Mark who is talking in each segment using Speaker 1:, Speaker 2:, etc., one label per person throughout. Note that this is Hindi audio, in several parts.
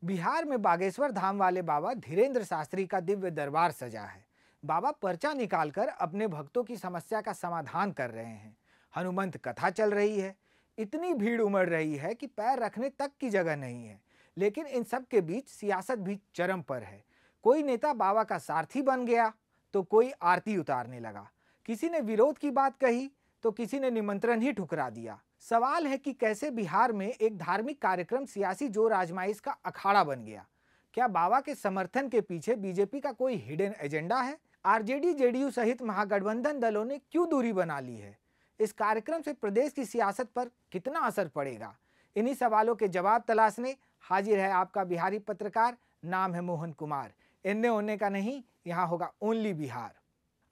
Speaker 1: बिहार में बागेश्वर धाम वाले बाबा धीरेन्द्र शास्त्री का दिव्य दरबार सजा है। बाबा पर्चा निकालकर अपने भक्तों की समस्या का समाधान कर रहे हैं। हनुमंत कथा चल रही है। इतनी भीड़ उमड़ रही है कि पैर रखने तक की जगह नहीं है। लेकिन इन सब के बीच सियासत भी चरम पर है। कोई नेता बाबा का सारथी बन गया तो कोई आरती उतारने लगा। किसी ने विरोध की बात कही तो किसी ने निमंत्रण ही ठुकरा दिया। सवाल है कि कैसे बिहार में एक धार्मिक कार्यक्रम सियासी जोर आजमाइश का अखाड़ा बन गया। क्या बाबा के समर्थन के पीछे बीजेपी का कोई हिडन एजेंडा है? आरजेडी जेडीयू सहित महागठबंधन दलों ने क्यों दूरी बना ली है? इस कार्यक्रम से प्रदेश की सियासत पर कितना असर पड़ेगा? इन्हीं सवालों के जवाब तलाशने हाजिर है आपका बिहारी पत्रकार। नाम है मोहन कुमार। इन्ने ओन्ने का नहीं, यहाँ होगा ओनली बिहार।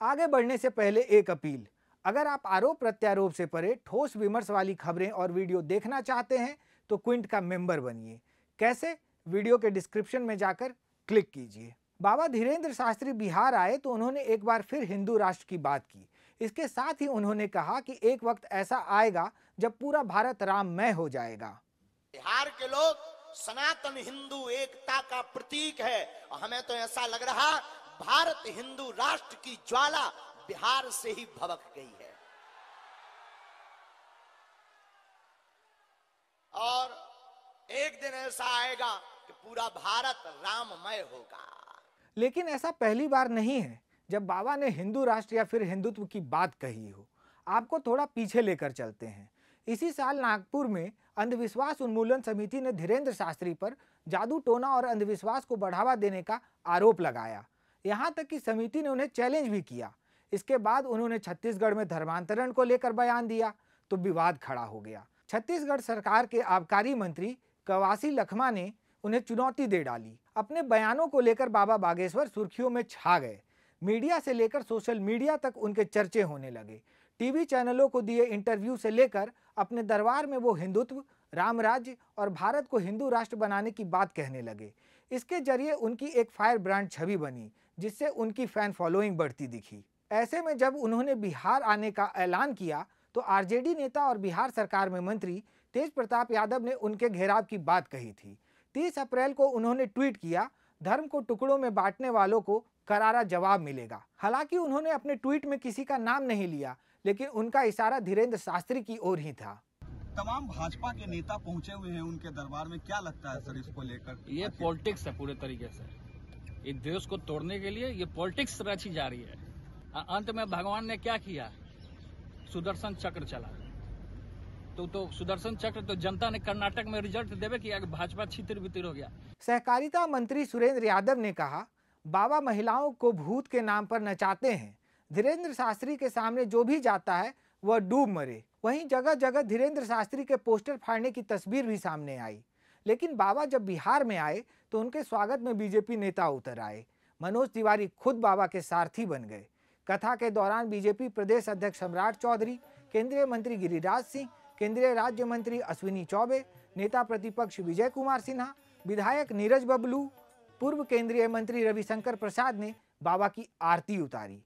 Speaker 1: आगे बढ़ने से पहले एक अपील। अगर आप आरोप प्रत्यारोप से परे ठोस विमर्श वाली खबरें और वीडियो देखना चाहते हैं तो क्विंट का मेंबर बनिए। कैसे? वीडियो के डिस्क्रिप्शन में जाकर क्लिक कीजिए। बाबा धीरेन्द्र शास्त्री बिहार आए तो उन्होंने एक बार फिर हिंदू राष्ट्र की बात की। इसके साथ ही उन्होंने कहा कि एक वक्त ऐसा आएगा जब पूरा भारत राममय हो जाएगा।
Speaker 2: बिहार के लोग सनातन हिंदू एकता का प्रतीक है और हमें तो ऐसा लग रहा भारत हिंदू राष्ट्र की ज्वाला बिहार से ही भभक गई है और एक दिन ऐसा आएगा कि पूरा भारत राममय होगा।
Speaker 1: लेकिन ऐसा पहली बार नहीं है जब बाबा ने हिंदू राष्ट्र या फिर हिंदुत्व की बात कही हो। आपको थोड़ा पीछे लेकर चलते हैं। इसी साल नागपुर में अंधविश्वास उन्मूलन समिति ने धीरेन्द्र शास्त्री पर जादू टोना और अंधविश्वास को बढ़ावा देने का आरोप लगाया। यहाँ तक कि समिति ने उन्हें चैलेंज भी किया। इसके बाद उन्होंने छत्तीसगढ़ में धर्मांतरण को लेकर बयान दिया तो विवाद खड़ा हो गया। छत्तीसगढ़ सरकार के आबकारी मंत्री कवासी लखमा ने उन्हें चुनौती दे डाली। अपने बयानों को लेकर बाबा बागेश्वर सुर्खियों में छा गए। मीडिया से लेकर सोशल मीडिया तक उनके चर्चे होने लगे। टीवी चैनलों को दिए इंटरव्यू से लेकर अपने दरबार में वो हिंदुत्व, राम राज्य और भारत को हिंदू राष्ट्र बनाने की बात कहने लगे। इसके जरिए उनकी एक फायर ब्रांड छवि बनी जिससे उनकी फैन फॉलोइंग बढ़ती दिखी। ऐसे में जब उन्होंने बिहार आने का ऐलान किया तो आरजेडी नेता और बिहार सरकार में मंत्री तेज प्रताप यादव ने उनके घेराव की बात कही थी। 30 अप्रैल को उन्होंने ट्वीट किया, धर्म को टुकड़ों में बांटने वालों को करारा जवाब मिलेगा। हालांकि उन्होंने अपने ट्वीट में किसी का नाम नहीं लिया, लेकिन उनका इशारा धीरेन्द्र शास्त्री की ओर ही था।
Speaker 3: तमाम भाजपा के नेता पहुंचे हुए हैं उनके दरबार में, क्या लगता है सर इसको लेकर?
Speaker 4: ये पॉलिटिक्स है पूरे तरीके से। इस देश को तोड़ने के लिए ये पॉलिटिक्स रची जा रही है। अंत में भगवान ने क्या किया? सुदर्शन चक्र चला। तो सुदर्शन चक्र तो जनता ने कर्नाटक में रिजल्ट देवे किया कि भाजपा छितिर बितिर हो गया।
Speaker 1: सहकारिता मंत्री सुरेंद्र यादव ने कहा, बाबा महिलाओं को भूत के नाम पर नचाते हैं। धीरेन्द्र शास्त्री के सामने जो भी जाता है वह डूब मरे। वहीं जगह जगह धीरेन्द्र शास्त्री के पोस्टर फाड़ने की तस्वीर भी सामने आई। लेकिन बाबा जब बिहार में आए तो उनके स्वागत में बीजेपी नेता उतर आए। मनोज तिवारी खुद बाबा के सारथी बन गए। कथा के दौरान बीजेपी प्रदेश अध्यक्ष सम्राट चौधरी, केंद्रीय मंत्री गिरिराज सिंह, केंद्रीय राज्य मंत्री अश्विनी चौबे, नेता प्रतिपक्ष विजय कुमार सिन्हा, विधायक नीरज बबलू, पूर्व केंद्रीय मंत्री रविशंकर प्रसाद ने बाबा की आरती उतारी।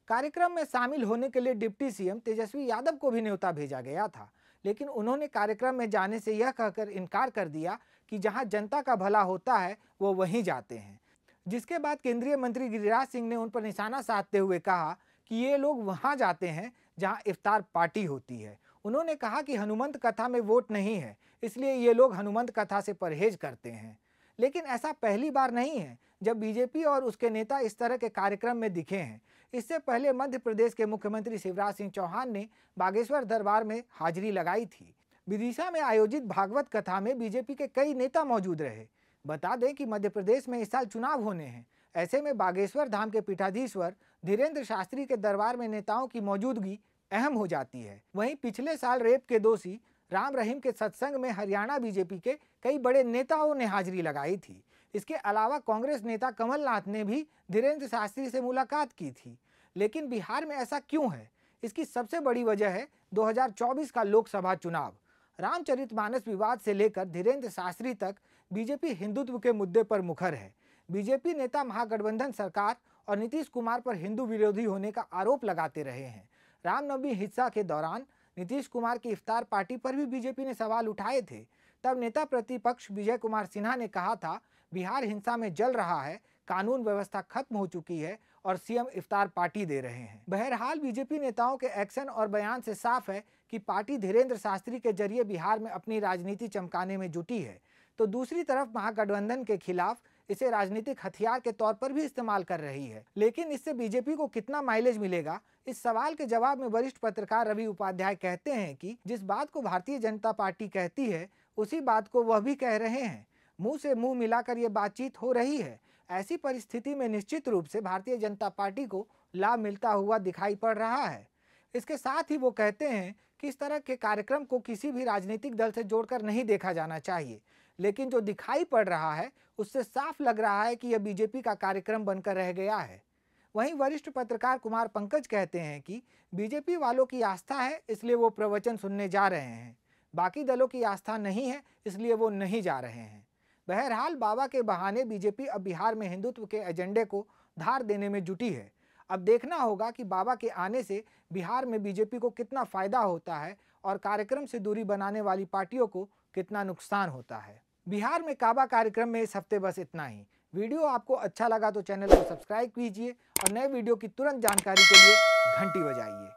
Speaker 1: कार्यक्रम में शामिल होने के लिए डिप्टी सीएम तेजस्वी यादव को भी न्योता भेजा गया था, लेकिन उन्होंने कार्यक्रम में जाने से यह कहकर इनकार कर दिया कि जहां जनता का भला होता है वो वहीं जाते हैं। जिसके बाद केंद्रीय मंत्री गिरिराज सिंह ने उन पर निशाना साधते हुए कहा कि ये लोग वहां जाते हैं जहां इफ्तार पार्टी होती है। उन्होंने कहा कि हनुमंत कथा में वोट नहीं है, इसलिए ये लोग हनुमंत कथा से परहेज करते हैं। लेकिन ऐसा पहली बार नहीं है जब बीजेपी और उसके नेता इस तरह के कार्यक्रम में दिखे हैं। इससे पहले मध्य प्रदेश के मुख्यमंत्री शिवराज सिंह चौहान ने बागेश्वर दरबार में हाजिरी लगाई थी। विदिशा में आयोजित भागवत कथा में बीजेपी के कई नेता मौजूद रहे। बता दें कि मध्य प्रदेश में इस साल चुनाव होने हैं। ऐसे में बागेश्वर धाम के पीठाधीश्वर धीरेन्द्र शास्त्री के दरबार में नेताओं की मौजूदगी अहम हो जाती है। वहीं पिछले साल रेप के दोषी राम रहीम के सत्संग में हरियाणा बीजेपी के कई बड़े नेताओं ने हाजिरी लगाई थी। इसके अलावा कांग्रेस नेता कमलनाथ ने भी धीरेन्द्र शास्त्री से मुलाकात की थी। लेकिन बिहार में ऐसा क्यों है? इसकी सबसे बड़ी वजह है 2024 का लोकसभा चुनाव। रामचरितमानस विवाद से लेकर धीरेन्द्र शास्त्री तक बीजेपी हिंदुत्व के मुद्दे पर मुखर है। बीजेपी नेता महागठबंधन सरकार और नीतीश कुमार पर हिंदू विरोधी होने का आरोप लगाते रहे हैं। रामनवमी हिस्सा के दौरान नीतीश कुमार की इफ्तार पार्टी पर भी बीजेपी ने सवाल उठाए थे। तब नेता प्रतिपक्ष विजय कुमार सिन्हा ने कहा था, बिहार हिंसा में जल रहा है, कानून व्यवस्था खत्म हो चुकी है और सीएम इफ्तार पार्टी दे रहे हैं। बहरहाल बीजेपी नेताओं के एक्शन और बयान से साफ है कि पार्टी धीरेन्द्र शास्त्री के जरिए बिहार में अपनी राजनीति चमकाने में जुटी है, तो दूसरी तरफ महागठबंधन के खिलाफ इसे राजनीतिक हथियार के तौर पर भी इस्तेमाल कर रही है। लेकिन इससे बीजेपी को कितना माइलेज मिलेगा, इस सवाल के जवाब में वरिष्ठ पत्रकार रवि उपाध्याय कहते हैं कि जिस बात को भारतीय जनता पार्टी कहती है उसी बात को वह भी कह रहे हैं। मुंह से मुंह मिलाकर ये बातचीत हो रही है। ऐसी परिस्थिति में निश्चित रूप से भारतीय जनता पार्टी को लाभ मिलता हुआ दिखाई पड़ रहा है। इसके साथ ही वो कहते हैं कि इस तरह के कार्यक्रम को किसी भी राजनीतिक दल से जोड़कर नहीं देखा जाना चाहिए, लेकिन जो दिखाई पड़ रहा है उससे साफ लग रहा है कि यह बीजेपी का कार्यक्रम बनकर रह गया है। वहीं वरिष्ठ पत्रकार कुमार पंकज कहते हैं कि बीजेपी वालों की आस्था है इसलिए वो प्रवचन सुनने जा रहे हैं, बाकी दलों की आस्था नहीं है इसलिए वो नहीं जा रहे हैं। बहरहाल बाबा के बहाने बीजेपी अब बिहार में हिंदुत्व के एजेंडे को धार देने में जुटी है। अब देखना होगा कि बाबा के आने से बिहार में बीजेपी को कितना फायदा होता है और कार्यक्रम से दूरी बनाने वाली पार्टियों को कितना नुकसान होता है। बिहार में काबा कार्यक्रम में इस हफ्ते बस इतना ही। वीडियो आपको अच्छा लगा तो चैनल को सब्सक्राइब कीजिए और नए वीडियो की तुरंत जानकारी के लिए घंटी बजाइए।